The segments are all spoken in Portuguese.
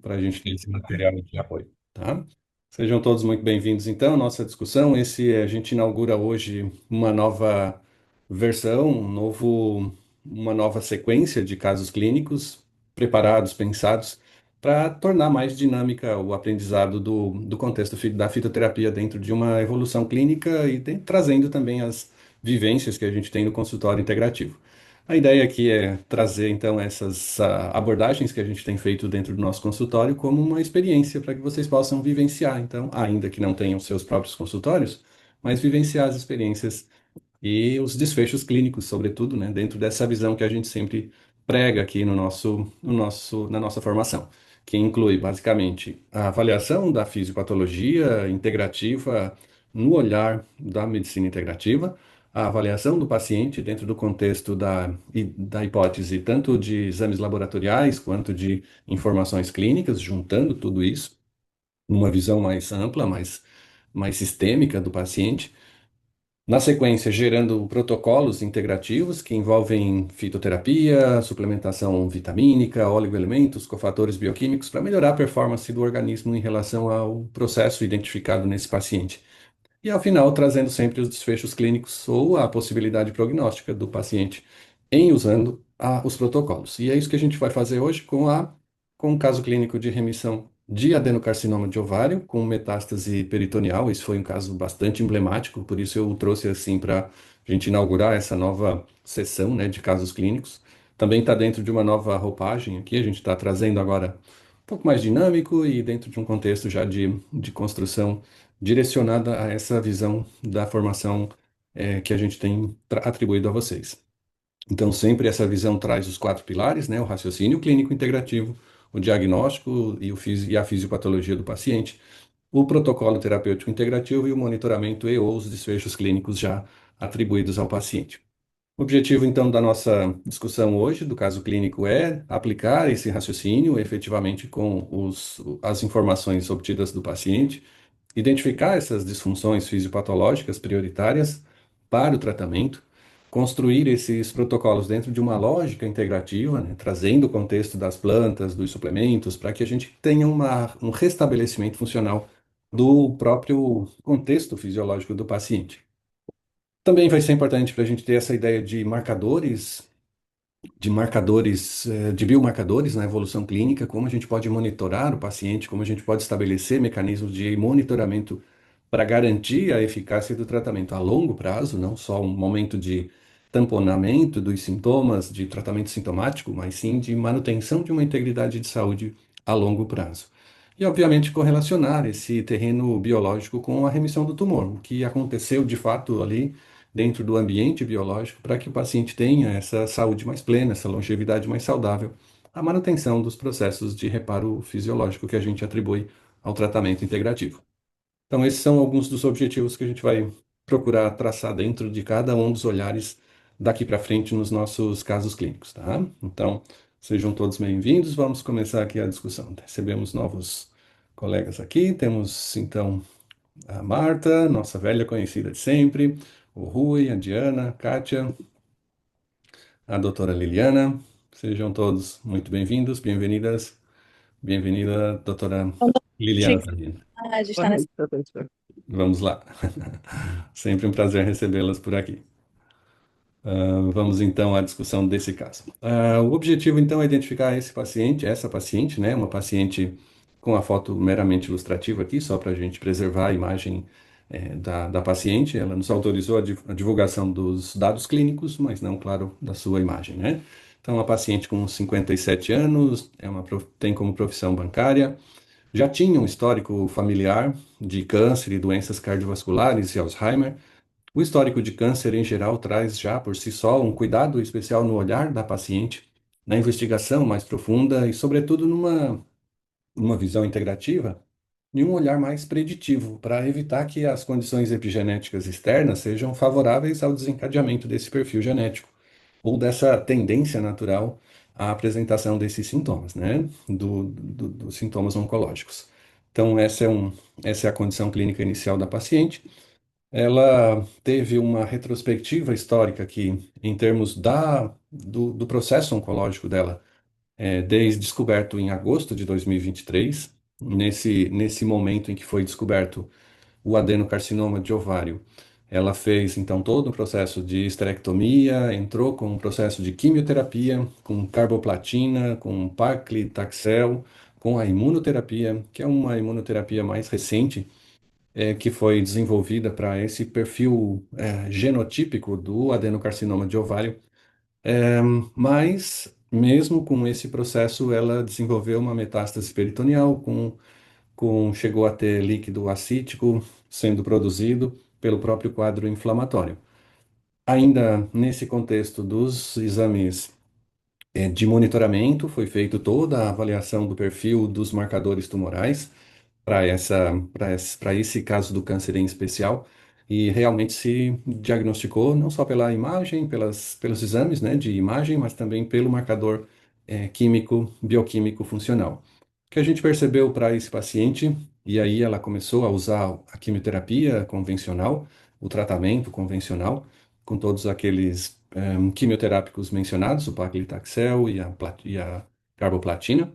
para a gente ter esse material de apoio, tá? Sejam todos muito bem-vindos, então, à nossa discussão. A gente inaugura hoje uma nova versão, uma nova sequência de casos clínicos preparados, pensados, para tornar mais dinâmica o aprendizado do contexto da fitoterapia dentro de uma evolução clínica e trazendo também as vivências que a gente tem no consultório integrativo. A ideia aqui é trazer, então, essas abordagens que a gente tem feito dentro do nosso consultório como uma experiência para que vocês possam vivenciar, então, ainda que não tenham seus próprios consultórios, mas vivenciar as experiências e os desfechos clínicos, sobretudo, né, dentro dessa visão que a gente sempre prega aqui na nossa formação, que inclui basicamente a avaliação da fisiopatologia integrativa no olhar da medicina integrativa, a avaliação do paciente dentro do contexto da hipótese tanto de exames laboratoriais quanto de informações clínicas, juntando tudo isso numa visão mais ampla, mais sistêmica do paciente. Na sequência, gerando protocolos integrativos que envolvem fitoterapia, suplementação vitamínica, oligoelementos, cofatores bioquímicos para melhorar a performance do organismo em relação ao processo identificado nesse paciente. E ao final, trazendo sempre os desfechos clínicos ou a possibilidade prognóstica do paciente em usando os protocolos. E é isso que a gente vai fazer hoje com o caso clínico de remissão de adenocarcinoma de ovário com metástase peritoneal. Esse foi um caso bastante emblemático, por isso eu o trouxe assim para a gente inaugurar essa nova sessão, né, de casos clínicos. Também está dentro de uma nova roupagem aqui, a gente está trazendo agora um pouco mais dinâmico e dentro de um contexto já de construção direcionada a essa visão da formação que a gente tem atribuído a vocês. Então, sempre essa visão traz os quatro pilares, né? O raciocínio clínico integrativo, o diagnóstico e a fisiopatologia do paciente, o protocolo terapêutico integrativo e o monitoramento e ou os desfechos clínicos já atribuídos ao paciente. O objetivo, então, da nossa discussão hoje, do caso clínico, é aplicar esse raciocínio efetivamente com as informações obtidas do paciente, identificar essas disfunções fisiopatológicas prioritárias para o tratamento, construir esses protocolos dentro de uma lógica integrativa, né, trazendo o contexto das plantas, dos suplementos, para que a gente tenha um restabelecimento funcional do próprio contexto fisiológico do paciente. Também vai ser importante para a gente ter essa ideia de biomarcadores na evolução clínica, como a gente pode monitorar o paciente, como a gente pode estabelecer mecanismos de monitoramento para garantir a eficácia do tratamento a longo prazo, não só um momento de tamponamento dos sintomas, de tratamento sintomático, mas sim de manutenção de uma integridade de saúde a longo prazo. E, obviamente, correlacionar esse terreno biológico com a remissão do tumor, o que aconteceu de fato ali dentro do ambiente biológico para que o paciente tenha essa saúde mais plena, essa longevidade mais saudável, a manutenção dos processos de reparo fisiológico que a gente atribui ao tratamento integrativo. Então, esses são alguns dos objetivos que a gente vai procurar traçar dentro de cada um dos olhares daqui para frente nos nossos casos clínicos, tá? Então, sejam todos bem-vindos. Vamos começar aqui a discussão. Recebemos novos colegas aqui. Temos, então, a Marta, nossa velha conhecida de sempre, o Rui, a Diana, a Kátia, a doutora Liliana. Sejam todos muito bem-vindos, bem-vindas. Bem-vinda, doutora Liliana Fernanda. De estar nessa. Vamos lá. Sempre um prazer recebê-las por aqui. Vamos então à discussão desse caso. O objetivo então é identificar essa paciente, né, uma paciente com a foto meramente ilustrativa aqui, só para a gente preservar a imagem da paciente. Ela nos autorizou a divulgação dos dados clínicos, mas não, claro, da sua imagem, né? Então, uma paciente com 57 anos, tem como profissão bancária, já tinha um histórico familiar de câncer e doenças cardiovasculares e Alzheimer. O histórico de câncer, em geral, traz já por si só um cuidado especial no olhar da paciente, na investigação mais profunda e, sobretudo, numa visão integrativa, e um olhar mais preditivo, para evitar que as condições epigenéticas externas sejam favoráveis ao desencadeamento desse perfil genético, ou dessa tendência natural à apresentação desses sintomas, né? Dos sintomas oncológicos. Então, essa é a condição clínica inicial da paciente. Ela teve uma retrospectiva histórica que, em termos do processo oncológico dela, desde descoberto em agosto de 2023. Nesse momento em que foi descoberto o adenocarcinoma de ovário, ela fez então todo o processo de esterectomia, entrou com um processo de quimioterapia, com carboplatina, com paclitaxel, com a imunoterapia, que é uma imunoterapia mais recente, que foi desenvolvida para esse perfil genotípico do adenocarcinoma de ovário. É, mas, mesmo com esse processo, ela desenvolveu uma metástase peritoneal, chegou a ter líquido acítico sendo produzido pelo próprio quadro inflamatório. Ainda nesse contexto dos exames de monitoramento, foi feito toda a avaliação do perfil dos marcadores tumorais para esse caso do câncer em especial, e realmente se diagnosticou não só pela imagem, pelos exames, né, de imagem, mas também pelo marcador químico, bioquímico funcional. O que a gente percebeu para esse paciente, e aí ela começou a usar a quimioterapia convencional, o tratamento convencional, com todos aqueles quimioterápicos mencionados, o paclitaxel e a carboplatina.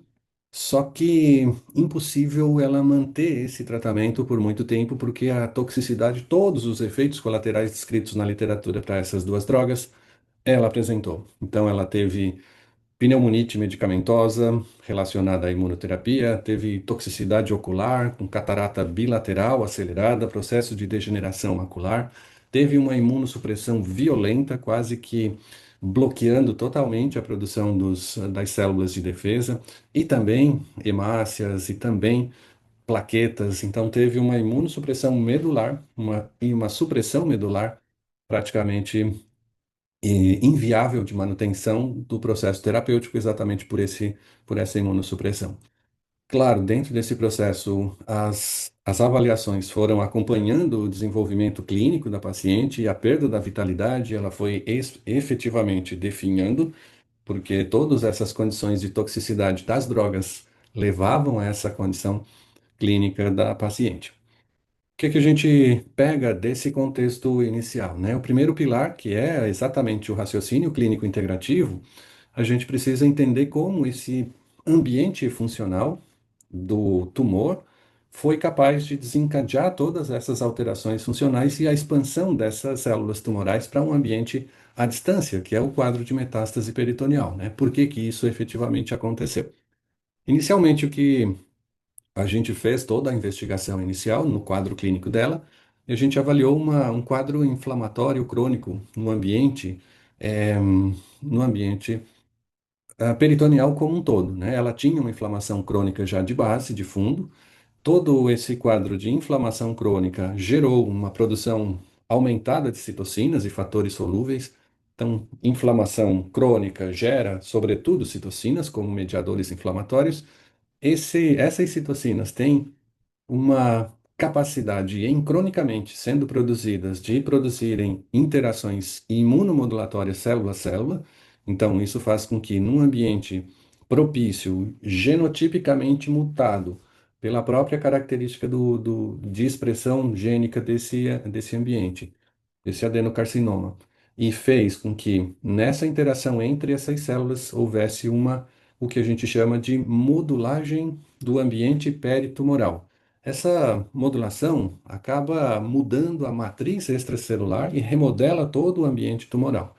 Só que impossível ela manter esse tratamento por muito tempo, porque a toxicidade, todos os efeitos colaterais descritos na literatura para essas duas drogas, ela apresentou. Então, ela teve pneumonite medicamentosa relacionada à imunoterapia, teve toxicidade ocular, com catarata bilateral acelerada, processo de degeneração macular, teve uma imunossupressão violenta, quase que bloqueando totalmente a produção das células de defesa, e também hemácias e também plaquetas. Então, teve uma imunossupressão medular e uma supressão medular praticamente inviável de manutenção do processo terapêutico exatamente por essa imunossupressão. Claro, dentro desse processo, as avaliações foram acompanhando o desenvolvimento clínico da paciente e a perda da vitalidade, ela foi efetivamente definhando, porque todas essas condições de toxicidade das drogas levavam a essa condição clínica da paciente. O que que a gente pega desse contexto inicial, né? O primeiro pilar, que é exatamente o raciocínio clínico integrativo, a gente precisa entender como esse ambiente funcional do tumor foi capaz de desencadear todas essas alterações funcionais e a expansão dessas células tumorais para um ambiente à distância, que é o quadro de metástase peritoneal, né? Por que que isso efetivamente aconteceu? Inicialmente, o que a gente fez toda a investigação inicial no quadro clínico dela e a gente avaliou um quadro inflamatório crônico no ambiente peritoneal como um todo, né? Ela tinha uma inflamação crônica já de base, de fundo. Todo esse quadro de inflamação crônica gerou uma produção aumentada de citocinas e fatores solúveis. Então, inflamação crônica gera, sobretudo, citocinas como mediadores inflamatórios. Essas citocinas têm uma capacidade em cronicamente sendo produzidas de produzirem interações imunomodulatórias célula a célula. Então, isso faz com que, num ambiente propício, genotipicamente mutado, pela própria característica de expressão gênica desse ambiente, esse adenocarcinoma, e fez com que nessa interação entre essas células houvesse o que a gente chama de modulagem do ambiente peritumoral. Essa modulação acaba mudando a matriz extracelular e remodela todo o ambiente tumoral.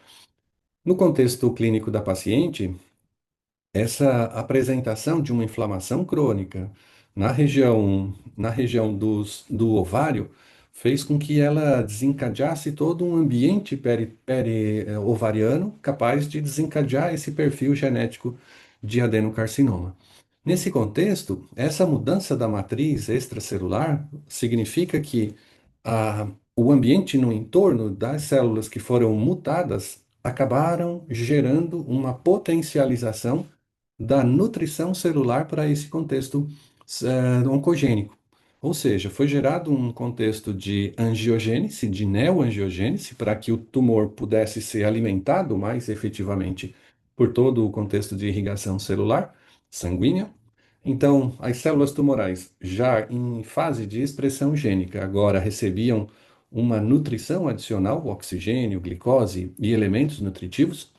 No contexto clínico da paciente, essa apresentação de uma inflamação crônica na região do ovário fez com que ela desencadeasse todo um ambiente ovariano capaz de desencadear esse perfil genético de adenocarcinoma. Nesse contexto, essa mudança da matriz extracelular significa que o ambiente no entorno das células que foram mutadas acabaram gerando uma potencialização da nutrição celular para esse contexto oncogênico. Ou seja, foi gerado um contexto de angiogênese, de neoangiogênese, para que o tumor pudesse ser alimentado mais efetivamente por todo o contexto de irrigação celular sanguínea. Então, as células tumorais, já em fase de expressão gênica, agora recebiam uma nutrição adicional, oxigênio, glicose e elementos nutritivos,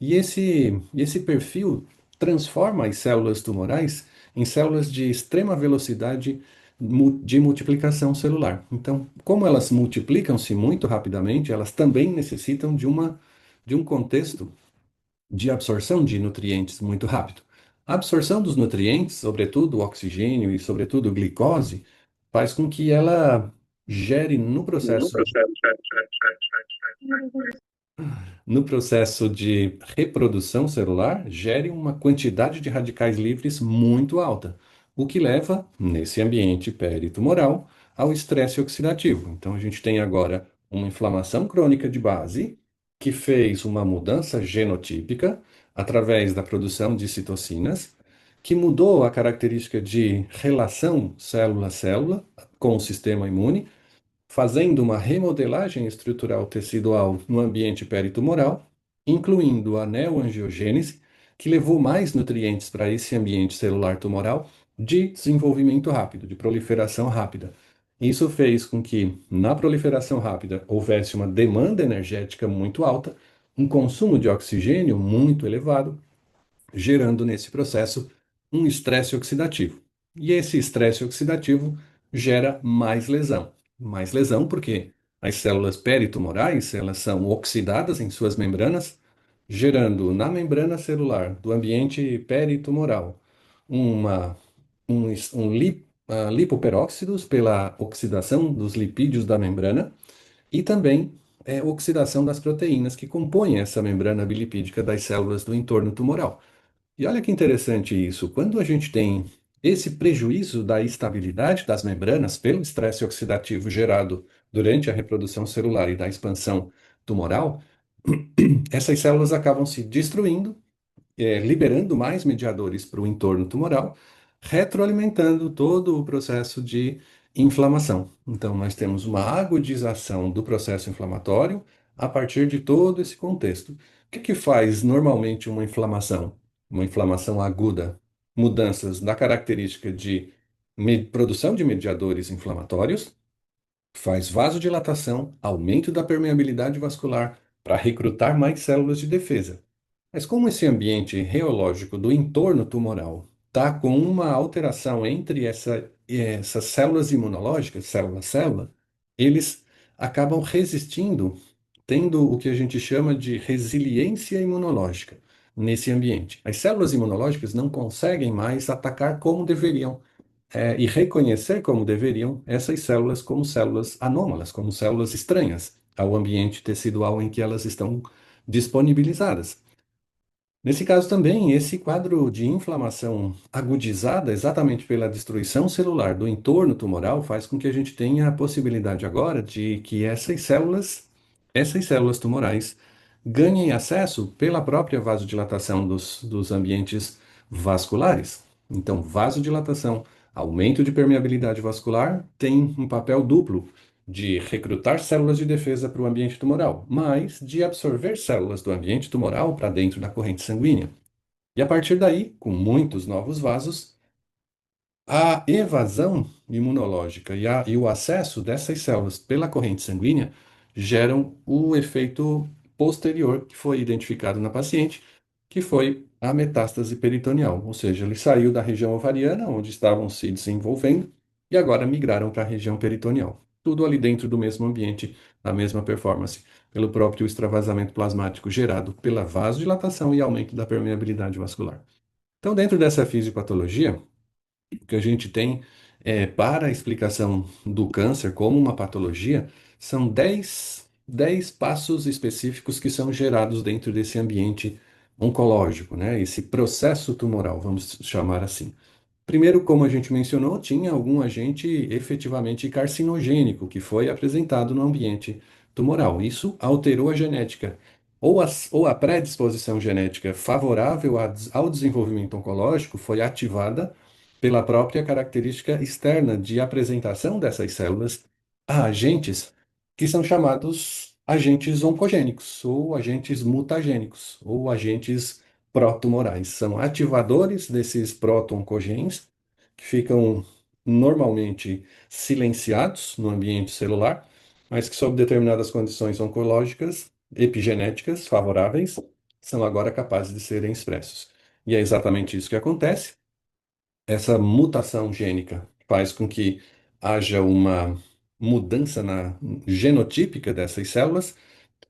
e esse perfil transforma as células tumorais em células de extrema velocidade de multiplicação celular. Então, como elas multiplicam-se muito rapidamente, elas também necessitam de um contexto de absorção de nutrientes muito rápido. A absorção dos nutrientes, sobretudo o oxigênio e sobretudo glicose, faz com que ela gere No processo. no processo de reprodução celular, gere uma quantidade de radicais livres muito alta, o que leva, nesse ambiente peritumoral, ao estresse oxidativo. Então, a gente tem agora uma inflamação crônica de base, que fez uma mudança genotípica através da produção de citocinas, que mudou a característica de relação célula-célula com o sistema imune, fazendo uma remodelagem estrutural tecidual no ambiente peritumoral, incluindo a neoangiogênese, que levou mais nutrientes para esse ambiente celular tumoral de desenvolvimento rápido, de proliferação rápida. Isso fez com que, na proliferação rápida, houvesse uma demanda energética muito alta, um consumo de oxigênio muito elevado, gerando nesse processo um estresse oxidativo. E esse estresse oxidativo gera mais lesão. Mais lesão porque as células peritumorais, elas são oxidadas em suas membranas, gerando na membrana celular do ambiente peritumoral uma, lipoperóxidos pela oxidação dos lipídios da membrana e também oxidação das proteínas que compõem essa membrana bilipídica das células do entorno tumoral. E olha que interessante isso. Quando a gente tem esse prejuízo da estabilidade das membranas pelo estresse oxidativo gerado durante a reprodução celular e da expansão tumoral, essas células acabam se destruindo, liberando mais mediadores para o entorno tumoral, retroalimentando todo o processo de inflamação. Então, nós temos uma agudização do processo inflamatório a partir de todo esse contexto. O que que faz normalmente uma inflamação? Uma inflamação aguda, mudanças da característica de produção de mediadores inflamatórios, faz vasodilatação, aumento da permeabilidade vascular para recrutar mais células de defesa. Mas como esse ambiente reológico do entorno tumoral está com uma alteração entre essas células imunológicas, célula a célula, eles acabam resistindo, tendo o que a gente chama de resiliência imunológica nesse ambiente. As células imunológicas não conseguem mais atacar como deveriam, e reconhecer como deveriam essas células como células anômalas, como células estranhas ao ambiente tecidual em que elas estão disponibilizadas. Nesse caso também, esse quadro de inflamação agudizada exatamente pela destruição celular do entorno tumoral faz com que a gente tenha a possibilidade agora de que essas células tumorais ganhem acesso pela própria vasodilatação dos ambientes vasculares. Então, vasodilatação, aumento de permeabilidade vascular, tem um papel duplo de recrutar células de defesa para o ambiente tumoral, mas de absorver células do ambiente tumoral para dentro da corrente sanguínea. E a partir daí, com muitos novos vasos, a evasão imunológica e o acesso dessas células pela corrente sanguínea geram o efeito posterior que foi identificado na paciente, que foi a metástase peritoneal, ou seja, ele saiu da região ovariana, onde estavam se desenvolvendo, e agora migraram para a região peritoneal. Tudo ali dentro do mesmo ambiente, a mesma performance, pelo próprio extravasamento plasmático gerado pela vasodilatação e aumento da permeabilidade vascular. Então, dentro dessa fisiopatologia, o que a gente tem para a explicação do câncer como uma patologia são dez passos específicos que são gerados dentro desse ambiente oncológico, né? Esse processo tumoral, vamos chamar assim. Primeiro, como a gente mencionou, tinha algum agente efetivamente carcinogênico que foi apresentado no ambiente tumoral. Isso alterou a genética. Ou a predisposição genética favorável ao desenvolvimento oncológico foi ativada pela própria característica externa de apresentação dessas células a agentes que são chamados agentes oncogênicos, ou agentes mutagênicos, ou agentes protumorais. São ativadores desses proto-oncogenes que ficam normalmente silenciados no ambiente celular, mas que, sob determinadas condições oncológicas, epigenéticas favoráveis, são agora capazes de serem expressos. E é exatamente isso que acontece. Essa mutação gênica faz com que haja uma mudança na genotípica dessas células,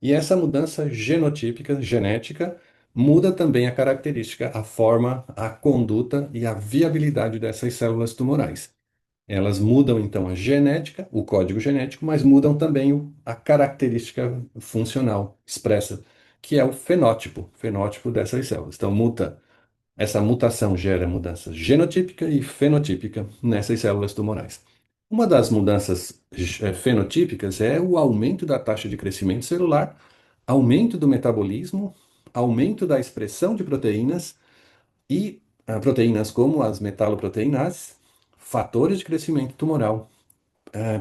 e essa mudança genotípica, genética, muda também a característica, a forma, a conduta e a viabilidade dessas células tumorais. Elas mudam então a genética, o código genético, mas mudam também a característica funcional expressa, que é o fenótipo dessas células. Então, essa mutação gera mudança genotípica e fenotípica nessas células tumorais. Uma das mudanças fenotípicas é o aumento da taxa de crescimento celular, aumento do metabolismo, aumento da expressão de proteínas e proteínas como as metaloproteinases, fatores de crescimento tumoral,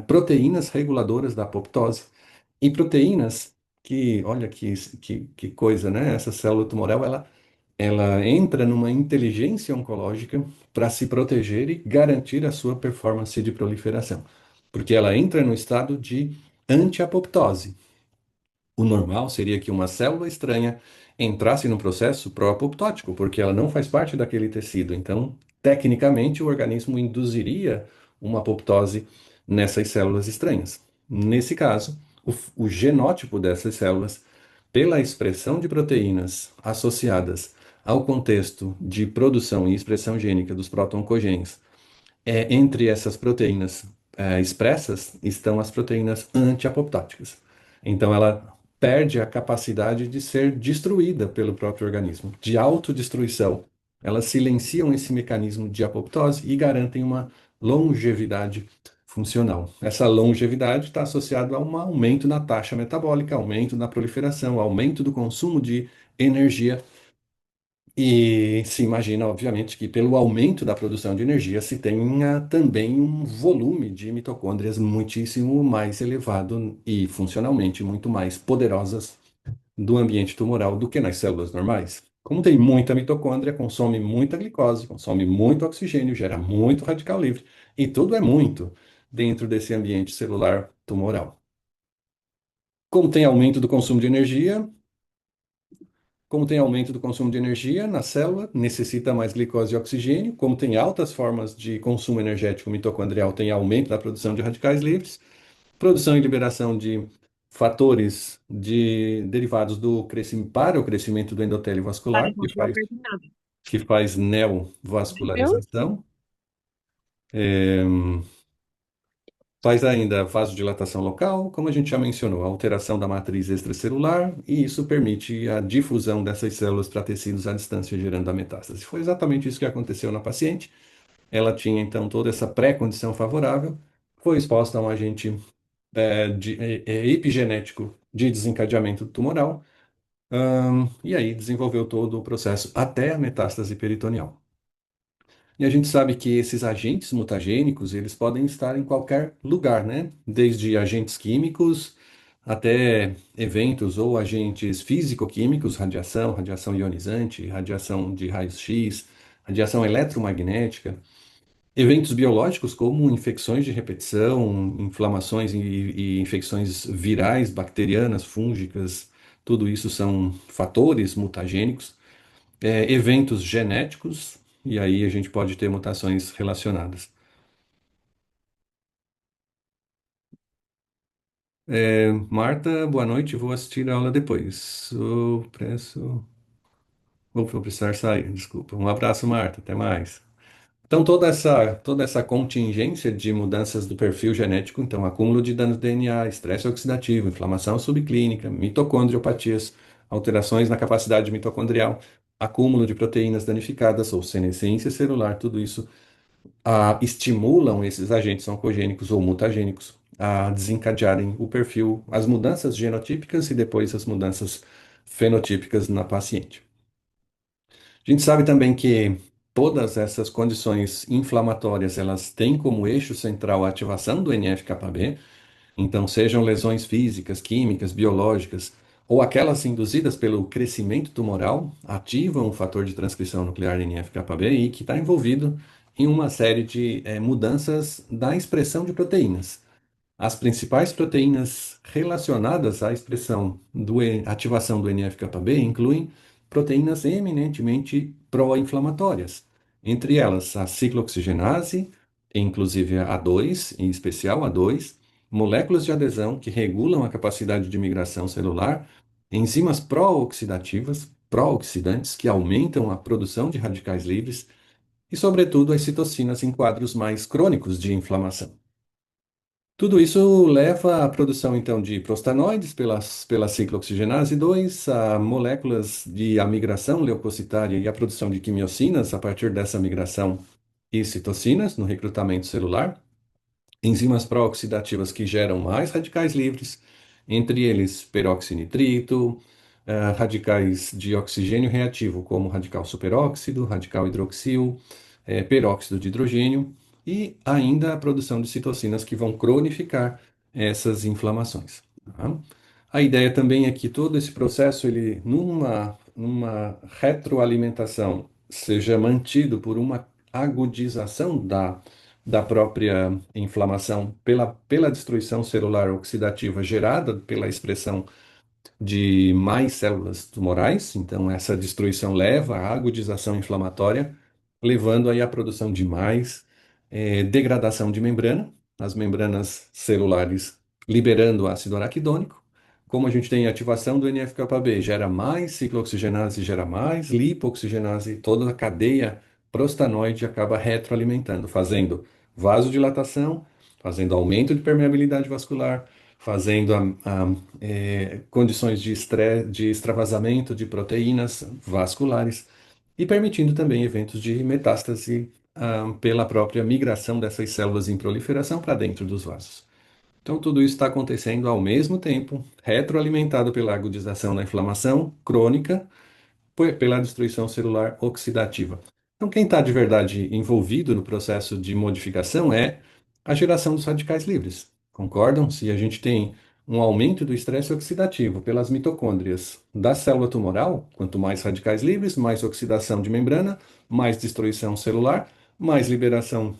proteínas reguladoras da apoptose e proteínas que, olha que coisa, né? Essa célula tumoral, ela entra numa inteligência oncológica para se proteger e garantir a sua performance de proliferação, porque ela entra no estado de anti-apoptose. O normal seria que uma célula estranha entrasse no processo pró-apoptótico, porque ela não faz parte daquele tecido. Então, tecnicamente, o organismo induziria uma apoptose nessas células estranhas. Nesse caso, o genótipo dessas células, pela expressão de proteínas associadas ao contexto de produção e expressão gênica dos proto-oncogenes, entre essas proteínas expressas estão as proteínas anti-apoptóticas. Então, ela perde a capacidade de ser destruída pelo próprio organismo, de autodestruição. Elas silenciam esse mecanismo de apoptose e garantem uma longevidade funcional. Essa longevidade está associada a um aumento na taxa metabólica, aumento na proliferação, aumento do consumo de energia e se imagina, obviamente, que pelo aumento da produção de energia se tenha também um volume de mitocôndrias muitíssimo mais elevado e funcionalmente muito mais poderosas do ambiente tumoral do que nas células normais. Como tem muita mitocôndria, consome muita glicose, consome muito oxigênio, gera muito radical livre, e tudo é muito dentro desse ambiente celular tumoral. Como tem aumento do consumo de energia, Como tem aumento do consumo de energia na célula, necessita mais glicose e oxigênio. Como tem altas formas de consumo energético mitocondrial, tem aumento da produção de radicais livres, produção e liberação de derivados do crescimento para o crescimento do endotélio Para, vascular, não tinha perguntado. que faz Eu? neovascularização. Faz ainda vasodilatação local, como a gente já mencionou, a alteração da matriz extracelular, e isso permite a difusão dessas células para tecidos à distância, gerando a metástase. Foi exatamente isso que aconteceu na paciente. Ela tinha então toda essa pré-condição favorável, foi exposta a um agente epigenético de desencadeamento tumoral, e aí desenvolveu todo o processo até a metástase peritoneal. E a gente sabe que esses agentes mutagênicos, eles podem estar em qualquer lugar, né? Desde agentes químicos até eventos ou agentes físico-químicos, radiação, radiação ionizante, radiação de raios-x, radiação eletromagnética, eventos biológicos como infecções de repetição, inflamações e infecções virais, bacterianas, fúngicas, tudo isso são fatores mutagênicos, eventos genéticos, e aí a gente pode ter mutações relacionadas. Marta, boa noite, vou assistir a aula depois. Vou precisar sair, desculpa. Um abraço, Marta, até mais. Então, toda essa contingência de mudanças do perfil genético, então, acúmulo de danos de DNA, estresse oxidativo, inflamação subclínica, mitocondriopatias, alterações na capacidade mitocondrial, acúmulo de proteínas danificadas ou senescência celular, tudo isso estimulam esses agentes oncogênicos ou mutagênicos a desencadearem o perfil, as mudanças genotípicas e depois as mudanças fenotípicas na paciente. A gente sabe também que todas essas condições inflamatórias, elas têm como eixo central a ativação do NF-κB, então sejam lesões físicas, químicas, biológicas, ou aquelas induzidas pelo crescimento tumoral, ativam o fator de transcrição nuclear NF-κB e que está envolvido em uma série de mudanças da expressão de proteínas. As principais proteínas relacionadas à expressão ativação do NF-κB incluem proteínas eminentemente pró-inflamatórias. Entre elas, a ciclooxigenase, inclusive a 2, em especial a 2, moléculas de adesão que regulam a capacidade de migração celular, enzimas pró-oxidativas, pró-oxidantes, que aumentam a produção de radicais livres, e, sobretudo, as citocinas em quadros mais crônicos de inflamação. Tudo isso leva à produção, então, de prostanoides pela ciclooxigenase 2, a moléculas de a migração leucocitária e a produção de quimiocinas a partir dessa migração e citocinas no recrutamento celular, enzimas pró-oxidativas que geram mais radicais livres, entre eles peroxinitrito, radicais de oxigênio reativo, como radical superóxido, radical hidroxil, peróxido de hidrogênio, e ainda a produção de citocinas que vão cronificar essas inflamações. Tá? A ideia também é que todo esse processo, ele, numa retroalimentação, seja mantido por uma agudização da própria inflamação pela destruição celular oxidativa gerada pela expressão de mais células tumorais. Então, essa destruição leva à agudização inflamatória, levando aí à produção de mais degradação de membrana, as membranas celulares liberando ácido araquidônico. Como a gente tem ativação do NF-κB, gera mais ciclooxigenase, gera mais lipooxigenase, toda a cadeia prostanoide acaba retroalimentando, fazendo vasodilatação, fazendo aumento de permeabilidade vascular, fazendo condições de extravasamento de proteínas vasculares e permitindo também eventos de metástase pela própria migração dessas células em proliferação para dentro dos vasos. Então, tudo isso está acontecendo ao mesmo tempo, retroalimentado pela agudização da inflamação crônica pela destruição celular oxidativa. Então, quem está de verdade envolvido no processo de modificação é a geração dos radicais livres. Concordam? Se a gente tem um aumento do estresse oxidativo pelas mitocôndrias da célula tumoral, quanto mais radicais livres, mais oxidação de membrana, mais destruição celular, mais liberação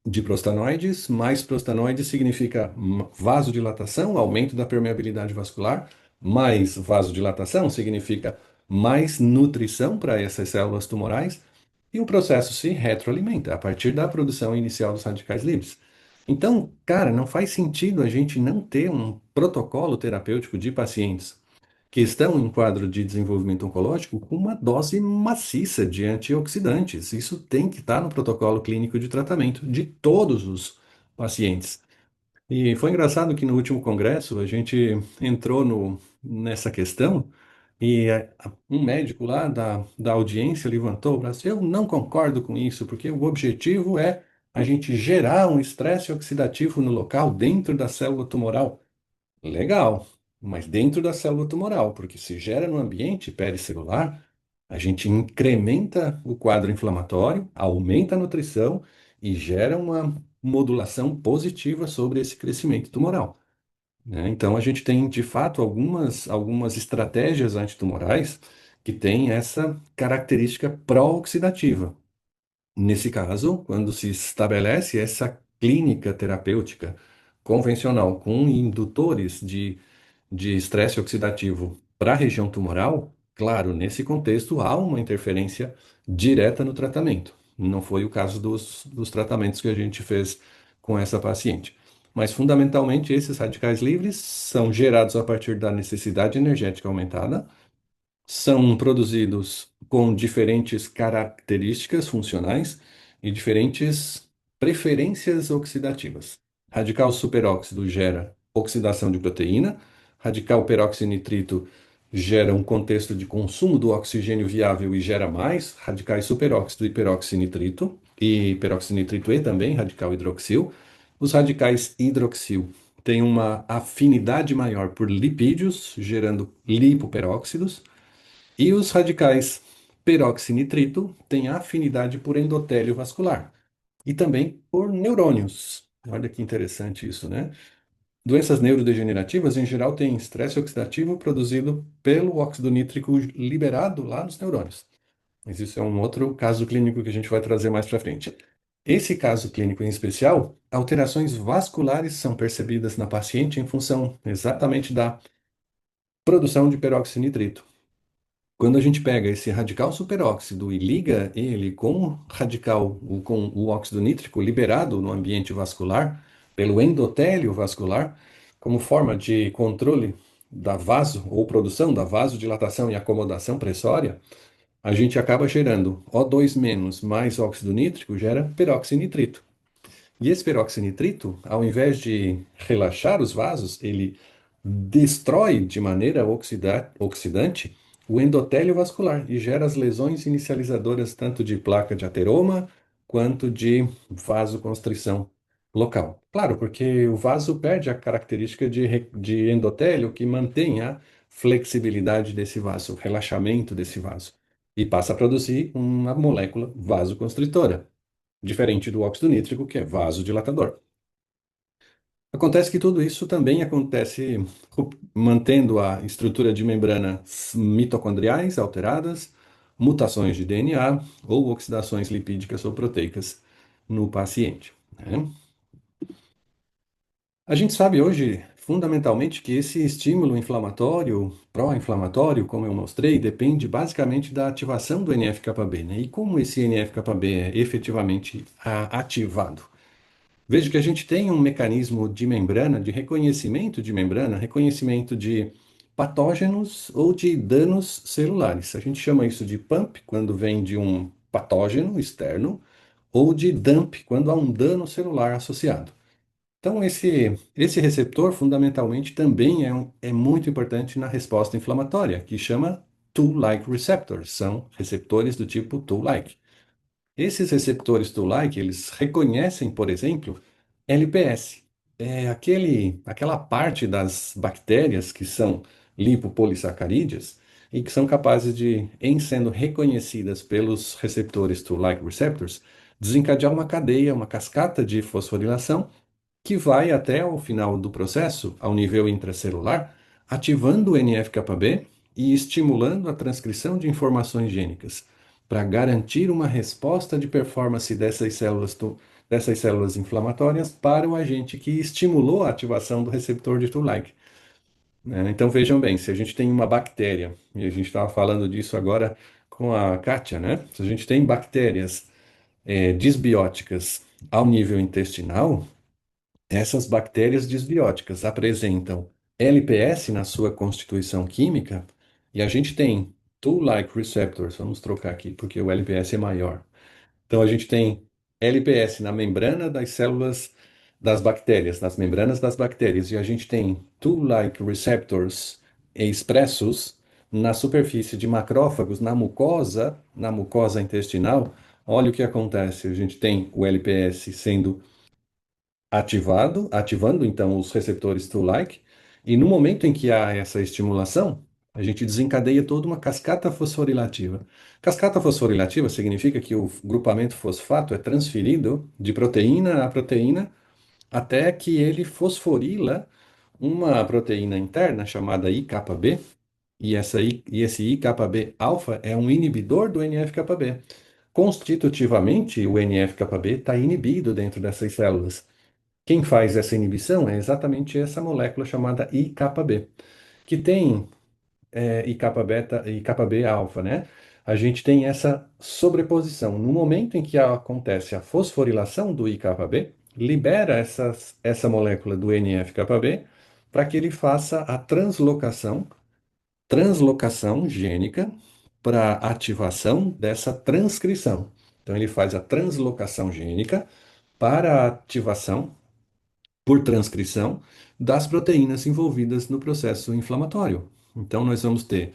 de prostanoides. Mais prostanoides significa vasodilatação, aumento da permeabilidade vascular. Mais vasodilatação significa mais nutrição para essas células tumorais. E o processo se retroalimenta a partir da produção inicial dos radicais livres. Então, cara, não faz sentido a gente não ter um protocolo terapêutico de pacientes que estão em quadro de desenvolvimento oncológico com uma dose maciça de antioxidantes. Isso tem que estar no protocolo clínico de tratamento de todos os pacientes. E foi engraçado que no último congresso a gente entrou nessa questão e um médico lá da audiência levantou o braço. Eu não concordo com isso, porque o objetivo é a gente gerar um estresse oxidativo no local dentro da célula tumoral. Legal, mas dentro da célula tumoral, porque se gera no ambiente pericelular, a gente incrementa o quadro inflamatório, aumenta a nutrição e gera uma modulação positiva sobre esse crescimento tumoral, né? Então, a gente tem, de fato, algumas estratégias antitumorais que têm essa característica pró-oxidativa. Nesse caso, quando se estabelece essa clínica terapêutica convencional com indutores de estresse oxidativo para a região tumoral, claro, nesse contexto há uma interferência direta no tratamento. Não foi o caso dos tratamentos que a gente fez com essa paciente. Mas, fundamentalmente, esses radicais livres são gerados a partir da necessidade energética aumentada, são produzidos com diferentes características funcionais e diferentes preferências oxidativas. Radical superóxido gera oxidação de proteína, radical peroxinitrito gera um contexto de consumo do oxigênio viável e gera mais radicais superóxido e peroxinitrito E também, radical hidroxil. Os radicais hidroxil têm uma afinidade maior por lipídios, gerando lipoperóxidos. E os radicais peroxinitrito têm afinidade por endotélio vascular e também por neurônios. Olha que interessante isso, né? Doenças neurodegenerativas, em geral, têm estresse oxidativo produzido pelo óxido nítrico liberado lá nos neurônios. Mas isso é um outro caso clínico que a gente vai trazer mais para frente. Esse caso clínico em especial, alterações vasculares são percebidas na paciente em função exatamente da produção de peroxinitrito. Quando a gente pega esse radical superóxido e liga ele com o óxido nítrico liberado no ambiente vascular, pelo endotélio vascular, como forma de controle da vaso ou produção da vasodilatação e acomodação pressória, a gente acaba gerando O2 menos mais óxido nítrico gera peróxido e esse peroxinitrito, ao invés de relaxar os vasos, ele destrói de maneira oxidante o endotélio vascular e gera as lesões inicializadoras tanto de placa de ateroma quanto de vasoconstrição local. Claro, porque o vaso perde a característica de endotélio que mantém a flexibilidade desse vaso, o relaxamento desse vaso, e passa a produzir uma molécula vasoconstritora diferente do óxido nítrico, que é vasodilatador. Acontece que tudo isso também acontece mantendo a estrutura de membranas mitocondriais alteradas, mutações de DNA ou oxidações lipídicas ou proteicas no paciente, né? A gente sabe hoje, fundamentalmente, que esse estímulo inflamatório, pró-inflamatório, como eu mostrei, depende basicamente da ativação do NF-κB, né? E como esse NF-κB é efetivamente ativado? Veja que a gente tem um mecanismo de membrana, de reconhecimento de membrana, reconhecimento de patógenos ou de danos celulares. A gente chama isso de pump, quando vem de um patógeno externo, ou de dump, quando há um dano celular associado. Então, esse receptor, fundamentalmente, também é muito importante na resposta inflamatória, que chama Toll-like receptors, são receptores do tipo Toll-like. Esses receptores Toll-like, eles reconhecem, por exemplo, LPS. É aquela parte das bactérias que são lipopolissacarídeas e que são capazes de, em sendo reconhecidas pelos receptores Toll-like receptors, desencadear uma cadeia, uma cascata de fosforilação que vai até o final do processo, ao nível intracelular, ativando o NF-κB e estimulando a transcrição de informações gênicas, para garantir uma resposta de performance dessas células inflamatórias para o agente que estimulou a ativação do receptor de Toll-like, né? Então vejam bem, se a gente tem uma bactéria, e a gente estava falando disso agora com a Kátia, né? Se a gente tem bactérias disbióticas ao nível intestinal, essas bactérias disbióticas apresentam LPS na sua constituição química e a gente tem Toll-like receptors, vamos trocar aqui porque o LPS é maior. Então a gente tem LPS na membrana das células das bactérias, nas membranas das bactérias, e a gente tem Toll-like receptors expressos na superfície de macrófagos, na mucosa intestinal. Olha o que acontece, a gente tem o LPS sendo ativando então os receptores Toll-like, e no momento em que há essa estimulação, a gente desencadeia toda uma cascata fosforilativa. Cascata fosforilativa significa que o grupamento fosfato é transferido de proteína a proteína até que ele fosforila uma proteína interna chamada IκB, e esse IκB alfa é um inibidor do NF-κB. Constitutivamente, o NF-κB está inibido dentro dessas células. Quem faz essa inibição é exatamente essa molécula chamada IκB, que tem IkB beta e IkB alfa, né? A gente tem essa sobreposição. No momento em que acontece a fosforilação do IkB, libera essa molécula do NF-κB para que ele faça a translocação gênica para ativação dessa transcrição. Então ele faz a translocação gênica para a ativação por transcrição das proteínas envolvidas no processo inflamatório. Então, nós vamos ter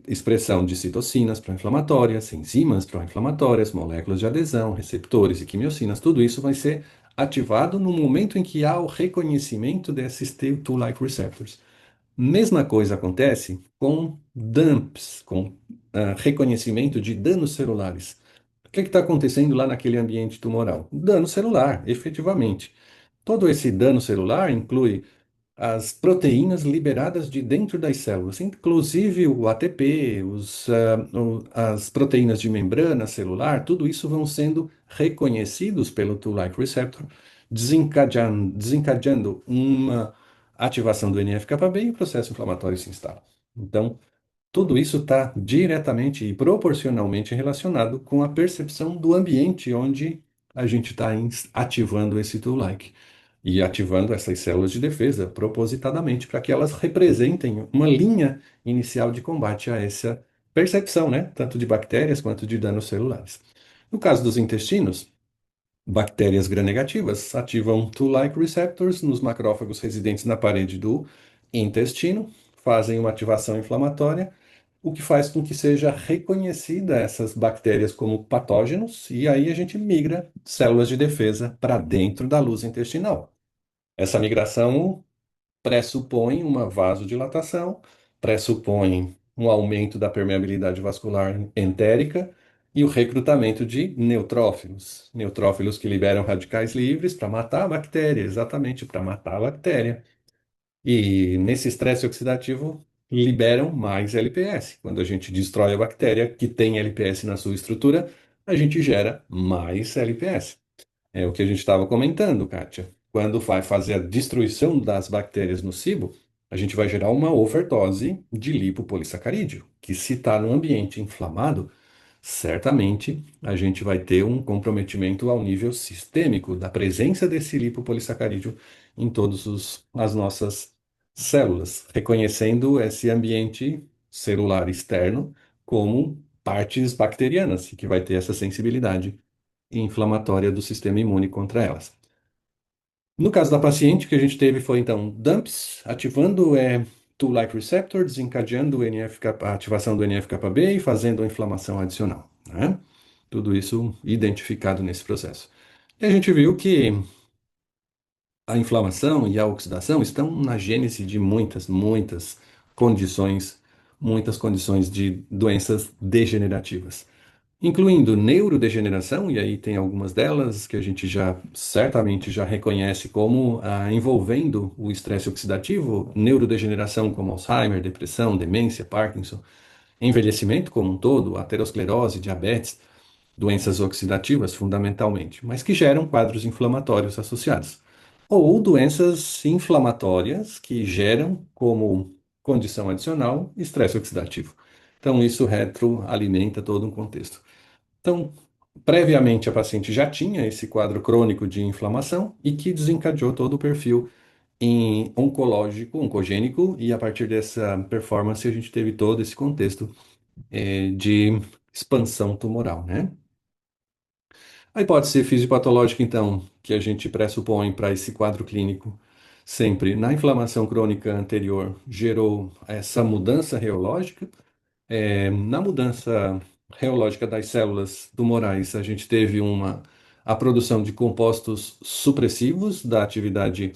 expressão de citocinas pró-inflamatórias, enzimas pró-inflamatórias, moléculas de adesão, receptores e quimiocinas. Tudo isso vai ser ativado no momento em que há o reconhecimento desses Toll-like receptors. Mesma coisa acontece com dumps, com reconhecimento de danos celulares. O que está acontecendo lá naquele ambiente tumoral? Dano celular, efetivamente. Todo esse dano celular inclui as proteínas liberadas de dentro das células, inclusive o ATP, as proteínas de membrana celular, tudo isso vão sendo reconhecidos pelo Toll-like receptor, desencadeando uma ativação do NF-κB e o processo inflamatório se instala. Então, Tudo isso está diretamente e proporcionalmente relacionado com a percepção do ambiente onde a gente está ativando esse tool-like e ativando essas células de defesa propositadamente para que elas representem uma linha inicial de combate a essa percepção, né? Tanto de bactérias quanto de danos celulares. No caso dos intestinos, bactérias gram-negativas ativam toll-like receptors nos macrófagos residentes na parede do intestino, fazem uma ativação inflamatória, o que faz com que seja reconhecida essas bactérias como patógenos, e aí a gente migra células de defesa para dentro da luz intestinal. Essa migração pressupõe uma vasodilatação, pressupõe um aumento da permeabilidade vascular entérica e o recrutamento de neutrófilos. Neutrófilos que liberam radicais livres para matar a bactéria, exatamente para matar a bactéria. E nesse estresse oxidativo liberam mais LPS. Quando a gente destrói a bactéria que tem LPS na sua estrutura, a gente gera mais LPS. É o que a gente estava comentando, Kátia. Quando vai fazer a destruição das bactérias no cibo, a gente vai gerar uma overdose de lipopolissacarídeo, que se está no ambiente inflamado, certamente a gente vai ter um comprometimento ao nível sistêmico da presença desse lipopolissacarídeo em todas as nossas células, reconhecendo esse ambiente celular externo como partes bacterianas, que vai ter essa sensibilidade inflamatória do sistema imune contra elas. No caso da paciente, o que a gente teve foi então DUMPs, ativando Toll-like receptor, desencadeando o a ativação do NF-κB e fazendo a inflamação adicional, né? Tudo isso identificado nesse processo. E a gente viu que a inflamação e a oxidação estão na gênese de condições, muitas condições de doenças degenerativas, incluindo neurodegeneração, e aí tem algumas delas que a gente já certamente já reconhece como envolvendo o estresse oxidativo, neurodegeneração como Alzheimer, depressão, demência, Parkinson, envelhecimento como um todo, aterosclerose, diabetes, doenças oxidativas fundamentalmente, mas que geram quadros inflamatórios associados. Ou doenças inflamatórias que geram como condição adicional estresse oxidativo. Então, isso retroalimenta todo um contexto. Então, previamente a paciente já tinha esse quadro crônico de inflamação e que desencadeou todo o perfil oncológico, oncogênico, e a partir dessa performance a gente teve todo esse contexto de expansão tumoral, né? A hipótese fisiopatológica, então, que a gente pressupõe para esse quadro clínico, sempre na inflamação crônica anterior, gerou essa mudança reológica. Na mudança reológica das células tumorais, a gente teve a produção de compostos supressivos da atividade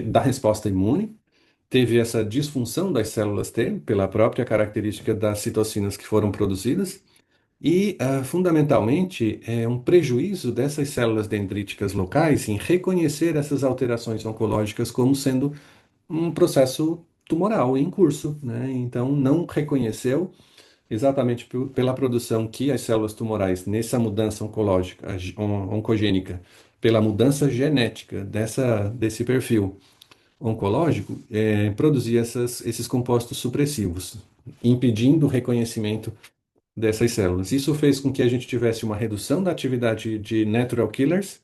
da resposta imune. Teve essa disfunção das células T pela própria característica das citocinas que foram produzidas. E, fundamentalmente, é um prejuízo dessas células dendríticas locais em reconhecer essas alterações oncológicas como sendo um processo tumoral em curso, né? Então, não reconheceu exatamente pela produção que as células tumorais, nessa mudança oncológica, oncogênica, pela mudança genética desse perfil oncológico, produzia esses compostos supressivos, impedindo o reconhecimento dessas células. Isso fez com que a gente tivesse uma redução da atividade de natural killers.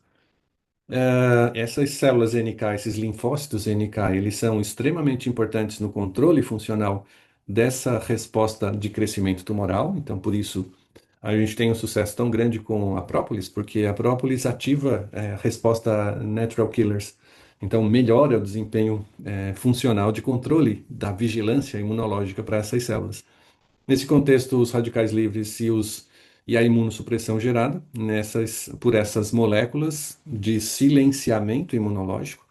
Essas células NK, esses linfócitos NK, eles são extremamente importantes no controle funcional dessa resposta de crescimento tumoral. Então, por isso, a gente tem um sucesso tão grande com a própolis, porque a própolis ativa a resposta a natural killers. Então, melhora o desempenho funcional de controle da vigilância imunológica para essas células. Nesse contexto, os radicais livres e a imunossupressão gerada por essas moléculas de silenciamento imunológico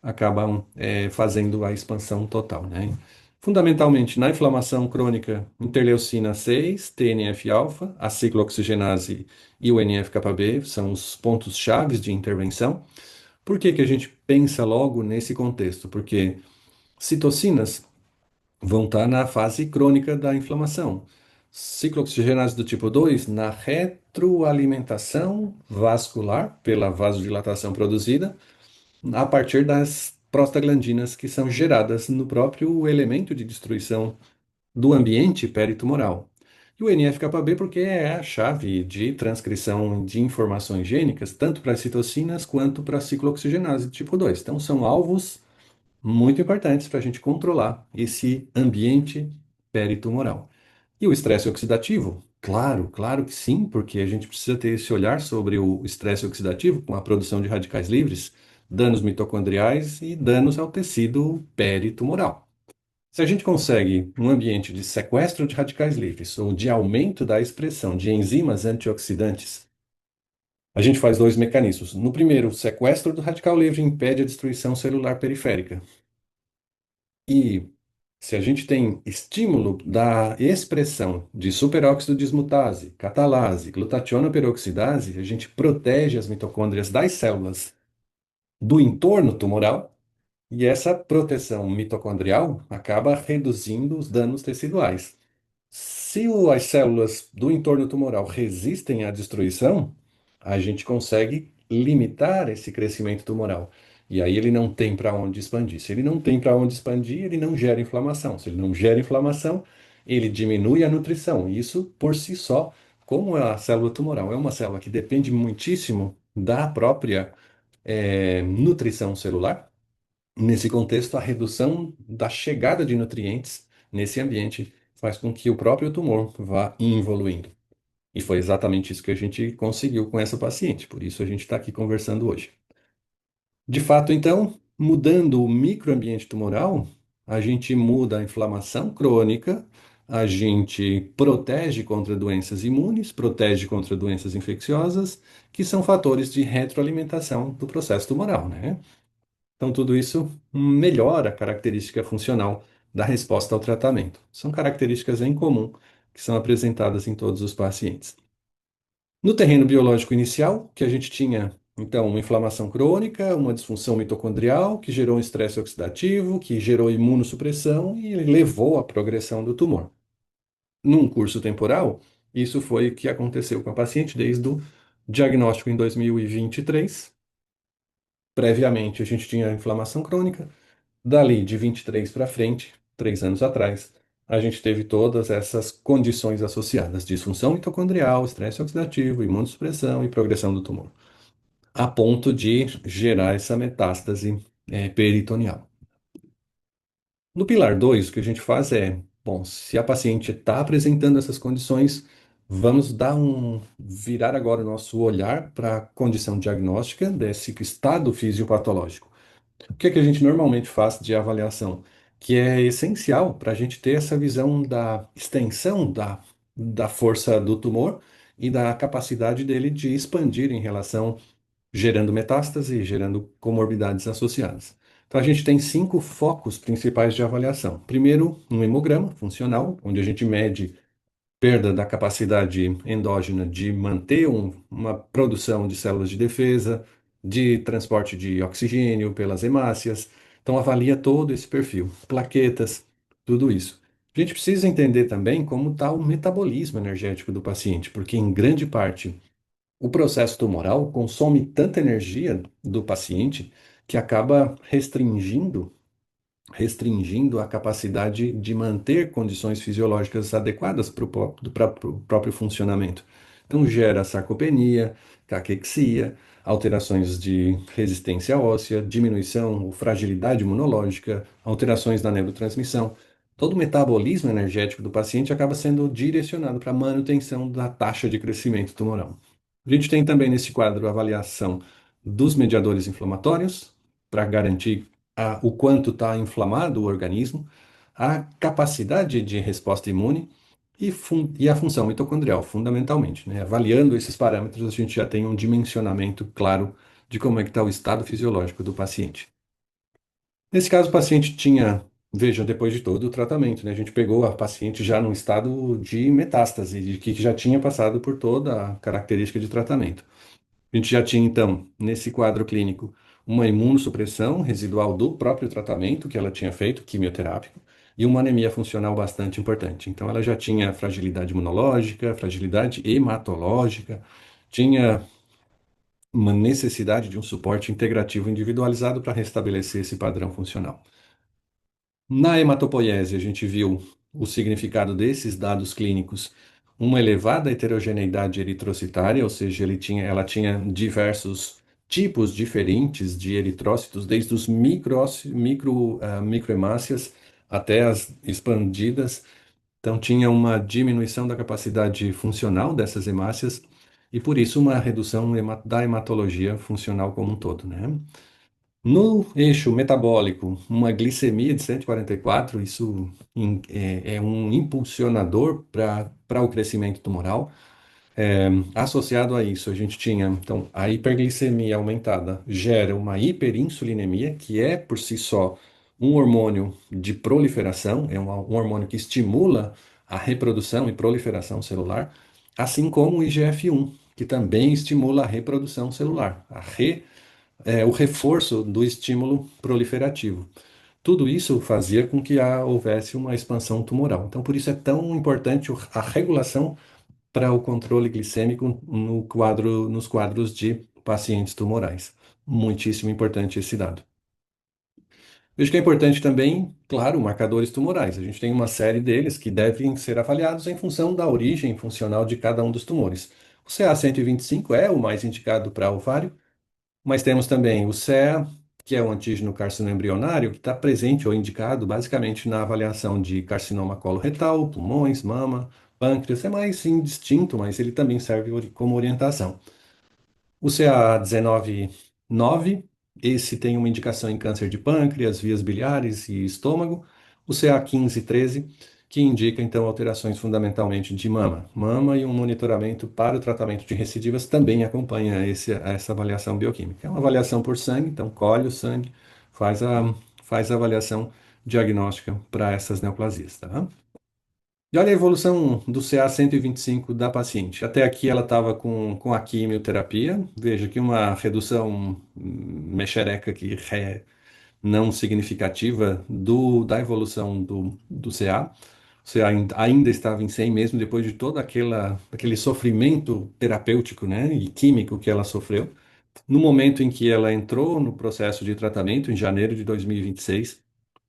acabam fazendo a expansão total, né? Fundamentalmente, na inflamação crônica, interleucina 6, TNF-alfa, a ciclooxigenase e o NF-κB são os pontos chaves de intervenção. Por que que a gente pensa logo nesse contexto? Porque citocinas vão estar na fase crônica da inflamação. Ciclooxigenase do tipo 2 na retroalimentação vascular, pela vasodilatação produzida, a partir das prostaglandinas que são geradas no próprio elemento de destruição do ambiente peritumoral. E o NF-κB porque é a chave de transcrição de informações gênicas, tanto para as citocinas quanto para a ciclooxigenase tipo 2. Então, são alvos muito importantes para a gente controlar esse ambiente peritumoral. E o estresse oxidativo? Claro, claro que sim, porque a gente precisa ter esse olhar sobre o estresse oxidativo com a produção de radicais livres, danos mitocondriais e danos ao tecido peritumoral. Se a gente consegue um ambiente de sequestro de radicais livres ou de aumento da expressão de enzimas antioxidantes, a gente faz dois mecanismos. No primeiro, o sequestro do radical livre impede a destruição celular periférica. E se a gente tem estímulo da expressão de superóxido dismutase, catalase, glutationa peroxidase, a gente protege as mitocôndrias das células do entorno tumoral e essa proteção mitocondrial acaba reduzindo os danos teciduais. Se as células do entorno tumoral resistem à destruição, a gente consegue limitar esse crescimento tumoral. E aí ele não tem para onde expandir. Se ele não tem para onde expandir, ele não gera inflamação. Se ele não gera inflamação, ele diminui a nutrição. E isso, por si só, como a célula tumoral é uma célula que depende muitíssimo da própria nutrição celular, nesse contexto, a redução da chegada de nutrientes nesse ambiente faz com que o próprio tumor vá evoluindo. E foi exatamente isso que a gente conseguiu com essa paciente, por isso a gente está aqui conversando hoje. De fato, então, mudando o microambiente tumoral, a gente muda a inflamação crônica, a gente protege contra doenças imunes, protege contra doenças infecciosas, que são fatores de retroalimentação do processo tumoral, né? Então, tudo isso melhora a característica funcional da resposta ao tratamento. São características em comum que são apresentadas em todos os pacientes. No terreno biológico inicial, que a gente tinha, então, uma inflamação crônica, uma disfunção mitocondrial, que gerou um estresse oxidativo, que gerou imunossupressão e levou à progressão do tumor. Num curso temporal, isso foi o que aconteceu com a paciente desde o diagnóstico em 2023. Previamente, a gente tinha inflamação crônica. Dali de 23 para frente, 3 anos atrás, a gente teve todas essas condições associadas: disfunção mitocondrial, estresse oxidativo, imunossupressão e progressão do tumor, a ponto de gerar essa metástase peritoneal. No pilar 2, o que a gente faz é, bom, se a paciente está apresentando essas condições, vamos virar agora o nosso olhar para a condição diagnóstica desse estado fisiopatológico. O que é que a gente normalmente faz de avaliação? Que é essencial para a gente ter essa visão da extensão da força do tumor e da capacidade dele de expandir em relação, gerando metástase, gerando comorbidades associadas. Então, a gente tem 5 focos principais de avaliação. Primeiro, um hemograma funcional, onde a gente mede perda da capacidade endógena de manter uma produção de células de defesa, de transporte de oxigênio pelas hemácias. Então, avalia todo esse perfil, plaquetas, tudo isso. A gente precisa entender também como está o metabolismo energético do paciente, porque em grande parte o processo tumoral consome tanta energia do paciente que acaba restringindo a capacidade de manter condições fisiológicas adequadas para o próprio funcionamento. Então, gera sarcopenia, caquexia, alterações de resistência óssea, diminuição ou fragilidade imunológica, alterações na neurotransmissão. Todo o metabolismo energético do paciente acaba sendo direcionado para a manutenção da taxa de crescimento tumoral. A gente tem também nesse quadro a avaliação dos mediadores inflamatórios, para garantir o quanto está inflamado o organismo, a capacidade de resposta imune e a função mitocondrial, fundamentalmente, né? Avaliando esses parâmetros, a gente já tem um dimensionamento claro de como é que está o estado fisiológico do paciente. Nesse caso, o paciente tinha, veja, depois de todo o tratamento, né? A gente pegou a paciente já num estado de metástase, de que já tinha passado por toda a característica de tratamento. A gente já tinha, então, nesse quadro clínico, uma imunossupressão residual do próprio tratamento que ela tinha feito, quimioterápico, e uma anemia funcional bastante importante. Então, ela já tinha fragilidade imunológica, fragilidade hematológica, tinha uma necessidade de um suporte integrativo individualizado para restabelecer esse padrão funcional. Na hematopoiese, a gente viu o significado desses dados clínicos uma elevada heterogeneidade eritrocitária, ou seja, ela tinha diversos tipos diferentes de eritrócitos, desde os microhemácias até as expandidas. Então, tinha uma diminuição da capacidade funcional dessas hemácias e, por isso, uma redução da hematologia funcional como um todo, né? No eixo metabólico, uma glicemia de 144, isso é um impulsionador para o crescimento tumoral. Associado a isso, a gente tinha, então, a hiperglicemia aumentada gera uma hiperinsulinemia, que é por si só um hormônio de proliferação, um hormônio que estimula a reprodução e proliferação celular, assim como o IGF-1, que também estimula a reprodução celular, o reforço do estímulo proliferativo. Tudo isso fazia com que houvesse uma expansão tumoral. Então, por isso é tão importante a regulação para o controle glicêmico nos quadros de pacientes tumorais. Muitíssimo importante esse dado. Vejo que é importante também, claro, marcadores tumorais. A gente tem uma série deles que devem ser avaliados em função da origem funcional de cada um dos tumores. O CA125 é o mais indicado para ovário, mas temos também o CEA, que é o antígeno carcinoembrionário, que está presente ou indicado basicamente na avaliação de carcinoma coloretal, pulmões, mama, pâncreas. É mais indistinto, mas ele também serve como orientação. O CA19-9, esse tem uma indicação em câncer de pâncreas, vias biliares e estômago. O CA15-13, que indica então alterações fundamentalmente de mama e um monitoramento para o tratamento de recidivas também acompanha essa avaliação bioquímica. É uma avaliação por sangue, então colhe o sangue, faz a avaliação diagnóstica para essas neoplasias, tá? E olha a evolução do CA125 da paciente. Até aqui ela estava com a quimioterapia. Veja que uma redução mexereca que não significativa da evolução do CA. O CA ainda estava em 100 mesmo depois de todo aquele sofrimento terapêutico, né, e químico que ela sofreu. No momento em que ela entrou no processo de tratamento, em janeiro de 2026,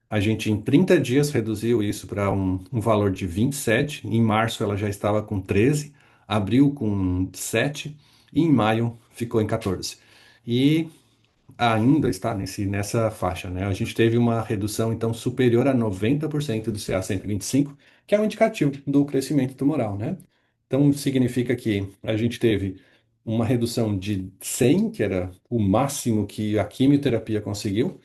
a gente, em 30 dias, reduziu isso para um valor de 27. Em março, ela já estava com 13, abril com 7 e em maio ficou em 14. E ainda está nessa faixa, né? A gente teve uma redução, então, superior a 90% do CA125, que é um indicativo do crescimento tumoral, né? Então, significa que a gente teve uma redução de 100, que era o máximo que a quimioterapia conseguiu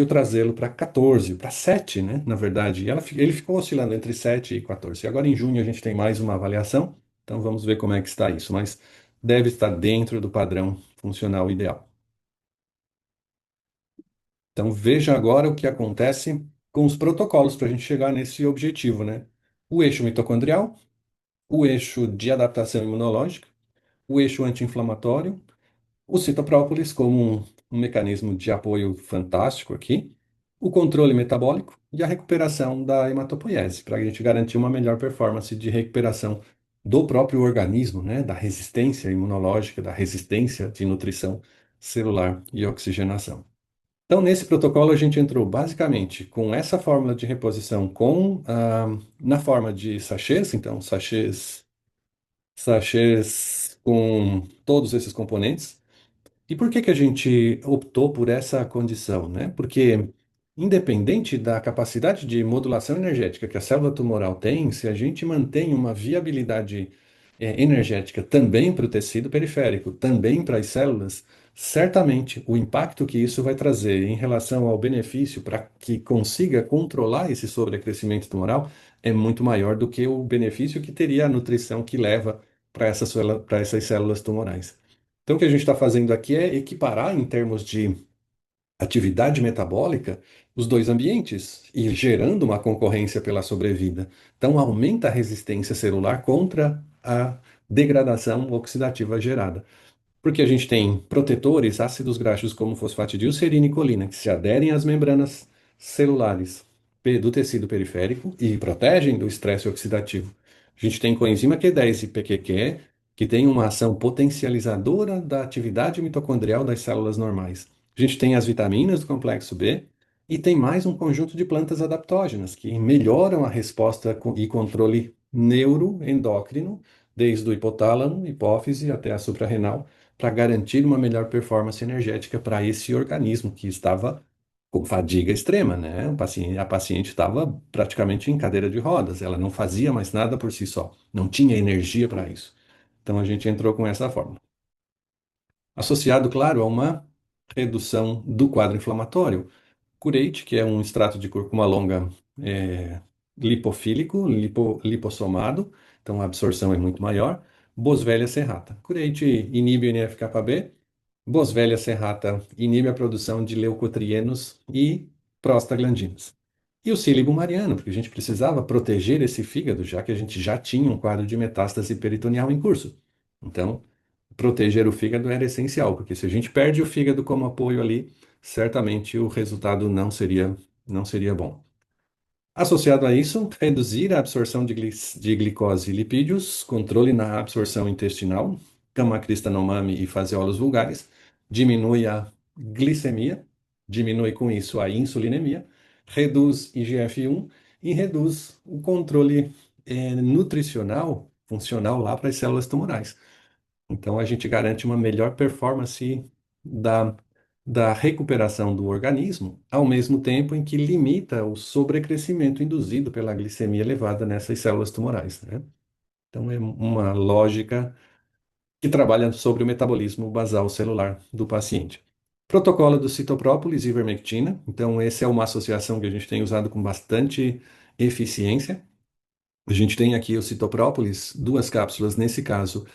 trazê-lo para 14, para 7, né? Na verdade, ele ficou oscilando entre 7 e 14. E agora em junho a gente tem mais uma avaliação, então vamos ver como é que está isso, mas deve estar dentro do padrão funcional ideal. Então veja agora o que acontece com os protocolos para a gente chegar nesse objetivo, né? O eixo mitocondrial, o eixo de adaptação imunológica, o eixo anti-inflamatório, o citoprópolis como um mecanismo de apoio fantástico aqui, o controle metabólico e a recuperação da hematopoiese, para a gente garantir uma melhor performance de recuperação do próprio organismo, né, da resistência imunológica, da resistência de nutrição celular e oxigenação. Então, nesse protocolo, a gente entrou basicamente com essa fórmula de reposição na forma de sachês, então sachês com todos esses componentes. E por que que a gente optou por essa condição, né? Porque, independente da capacidade de modulação energética que a célula tumoral tem, se a gente mantém uma viabilidade, energética também para o tecido periférico, também para as células, certamente o impacto que isso vai trazer em relação ao benefício para que consiga controlar esse sobrecrescimento tumoral é muito maior do que o benefício que teria a nutrição que leva para essas células tumorais. Então, o que a gente está fazendo aqui é equiparar, em termos de atividade metabólica, os dois ambientes e gerando uma concorrência pela sobrevida. Então, aumenta a resistência celular contra a degradação oxidativa gerada. Porque a gente tem protetores, ácidos graxos como fosfatidilcerina e colina, que se aderem às membranas celulares do tecido periférico e protegem do estresse oxidativo. A gente tem coenzima Q10 e PQQ, que tem uma ação potencializadora da atividade mitocondrial das células normais. A gente tem as vitaminas do complexo B, E tem mais um conjunto de plantas adaptógenas que melhoram a resposta e controle neuroendócrino, desde o hipotálamo, hipófise até a suprarrenal, para garantir uma melhor performance energética para esse organismo que estava com fadiga extrema, né? A paciente estava praticamente em cadeira de rodas, ela não fazia mais nada por si só, não tinha energia para isso. Então a gente entrou com essa forma. Associado, claro, a uma redução do quadro inflamatório. Cureite, que é um extrato de cúrcuma longa lipofílico, lipossomado, então a absorção é muito maior. Boswellia serrata. Cureite inibe o NF-κB. Boswellia serrata inibe a produção de leucotrienos e prostaglandinas. E o cíligo mariano, porque a gente precisava proteger esse fígado, já que a gente já tinha um quadro de metástase peritoneal em curso. Então, proteger o fígado era essencial, porque se a gente perde o fígado como apoio ali, certamente o resultado não seria bom. Associado a isso, reduzir a absorção de glicose e lipídios, controle na absorção intestinal, Camacrista nomame e faseolos vulgares, diminui a glicemia, diminui com isso a insulinemia, reduz IGF-1 e reduz o controle nutricional, funcional lá para as células tumorais. Então, a gente garante uma melhor performance da, da recuperação do organismo, ao mesmo tempo em que limita o sobrecrescimento induzido pela glicemia elevada nessas células tumorais, né? Então, é uma lógica que trabalha sobre o metabolismo basal celular do paciente. Protocolo do citoprópolis e ivermectina. Então, essa é uma associação que a gente tem usado com bastante eficiência. A gente tem aqui o citoprópolis, 2 cápsulas, nesse caso,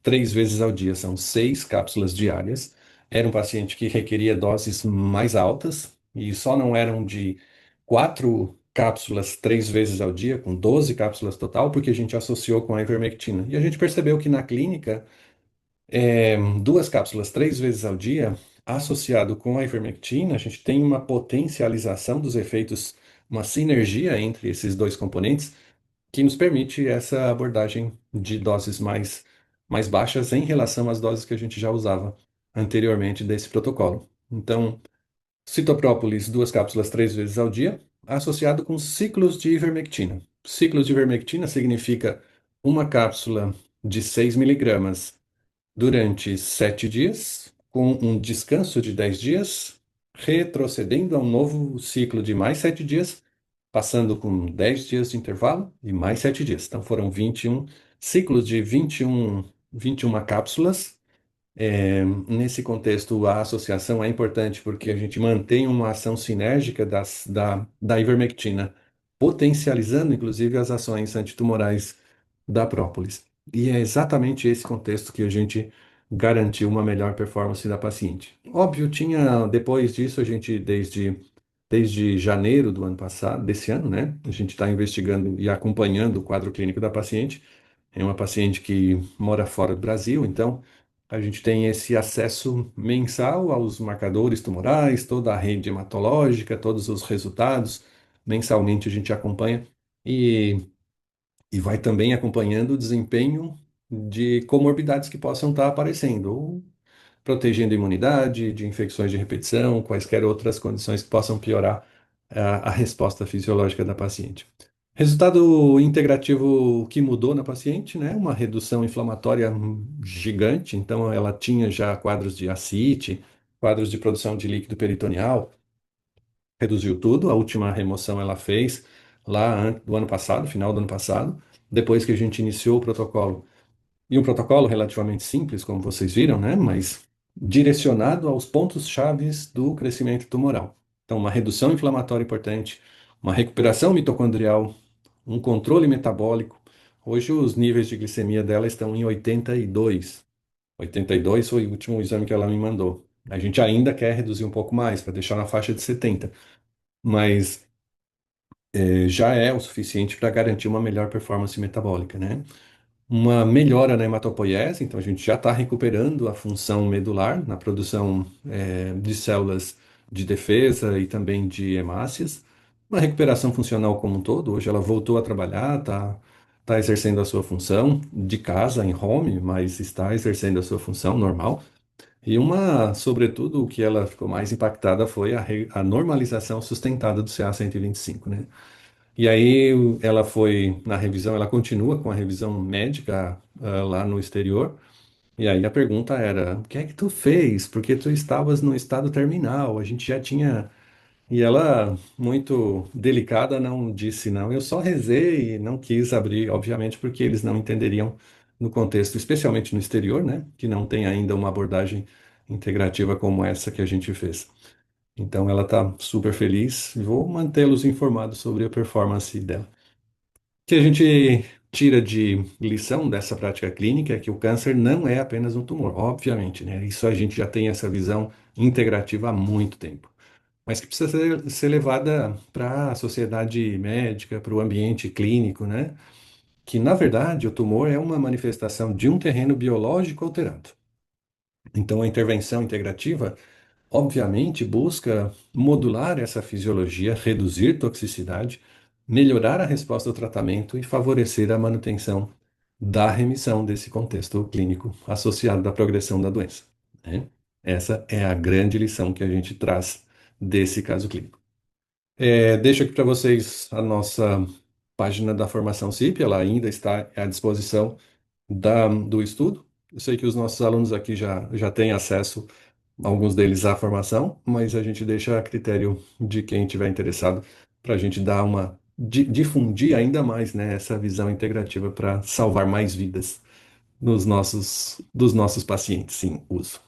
3 vezes ao dia, são 6 cápsulas diárias. Era um paciente que requeria doses mais altas, e só não eram de 4 cápsulas 3 vezes ao dia, com 12 cápsulas total, porque a gente associou com a ivermectina. E a gente percebeu que na clínica, 2 cápsulas 3 vezes ao dia, associado com a ivermectina, a gente tem uma potencialização dos efeitos, uma sinergia entre esses dois componentes que nos permite essa abordagem de doses mais baixas em relação às doses que a gente já usava anteriormente desse protocolo. Então, citoprópolis, 2 cápsulas 3 vezes ao dia, associado com ciclos de ivermectina. Ciclos de ivermectina significa uma cápsula de 6 miligramas durante 7 dias, com um descanso de 10 dias, retrocedendo a um novo ciclo de mais 7 dias, passando com 10 dias de intervalo e mais 7 dias. Então foram 21 ciclos de 21 cápsulas. Nesse contexto, a associação é importante porque a gente mantém uma ação sinérgica da ivermectina, potencializando inclusive as ações antitumorais da própolis. E é exatamente esse contexto que a gente garantiu uma melhor performance da paciente. Óbvio, depois disso, a gente, desde janeiro do ano passado, desse ano, né, a gente está investigando e acompanhando o quadro clínico da paciente. É uma paciente que mora fora do Brasil, então a gente tem esse acesso mensal aos marcadores tumorais, toda a rede hematológica, todos os resultados. Mensalmente a gente acompanha e, e vai também acompanhando o desempenho de comorbidades que possam estar aparecendo, ou protegendo a imunidade de infecções de repetição, quaisquer outras condições que possam piorar a resposta fisiológica da paciente. Resultado integrativo que mudou na paciente, né? Uma redução inflamatória gigante, então ela tinha já quadros de ascite, quadros de produção de líquido peritoneal, reduziu tudo. A última remoção ela fez lá do ano passado, final do ano passado, depois que a gente iniciou o protocolo. E um protocolo relativamente simples, como vocês viram, né? Mas direcionado aos pontos chaves do crescimento tumoral. Então, uma redução inflamatória importante, uma recuperação mitocondrial, um controle metabólico. Hoje, os níveis de glicemia dela estão em 82. 82 foi o último exame que ela me mandou. A gente ainda quer reduzir um pouco mais, para deixar na faixa de 70, mas já é o suficiente para garantir uma melhor performance metabólica, né? Uma melhora na hematopoiese, então a gente já está recuperando a função medular na produção de células de defesa e também de hemácias. Uma recuperação funcional como um todo, hoje ela voltou a trabalhar, está exercendo a sua função de casa, em home, mas está exercendo a sua função normal. E sobretudo, o que ela ficou mais impactada foi a normalização sustentada do CA 125, né? E aí ela foi na revisão, ela continua com a revisão médica lá no exterior. E aí a pergunta era: o que é que tu fez? Porque tu estavas no estado terminal, a gente já tinha. E ela, muito delicada, não disse não. Eu só rezei e não quis abrir, obviamente, porque eles não entenderiam no contexto, especialmente no exterior, né? Que não tem ainda uma abordagem integrativa como essa que a gente fez. Então ela está super feliz. Vou mantê-los informados sobre a performance dela. O que a gente tira de lição dessa prática clínica é que o câncer não é apenas um tumor, obviamente, né? Isso a gente já tem essa visão integrativa há muito tempo, mas que precisa ser levada para a sociedade médica, para o ambiente clínico, né? Que, na verdade, o tumor é uma manifestação de um terreno biológico alterado. Então, a intervenção integrativa, obviamente, busca modular essa fisiologia, reduzir toxicidade, melhorar a resposta ao tratamento e favorecer a manutenção da remissão desse contexto clínico associado à progressão da doença, né? Essa é a grande lição que a gente traz desse caso clínico. Deixo aqui para vocês a nossa página da formação CIP, ela ainda está à disposição do estudo. Eu sei que os nossos alunos aqui já têm acesso, alguns deles, à formação, mas a gente deixa a critério de quem estiver interessado para a gente dar difundir ainda mais, né, essa visão integrativa para salvar mais vidas dos nossos pacientes em uso.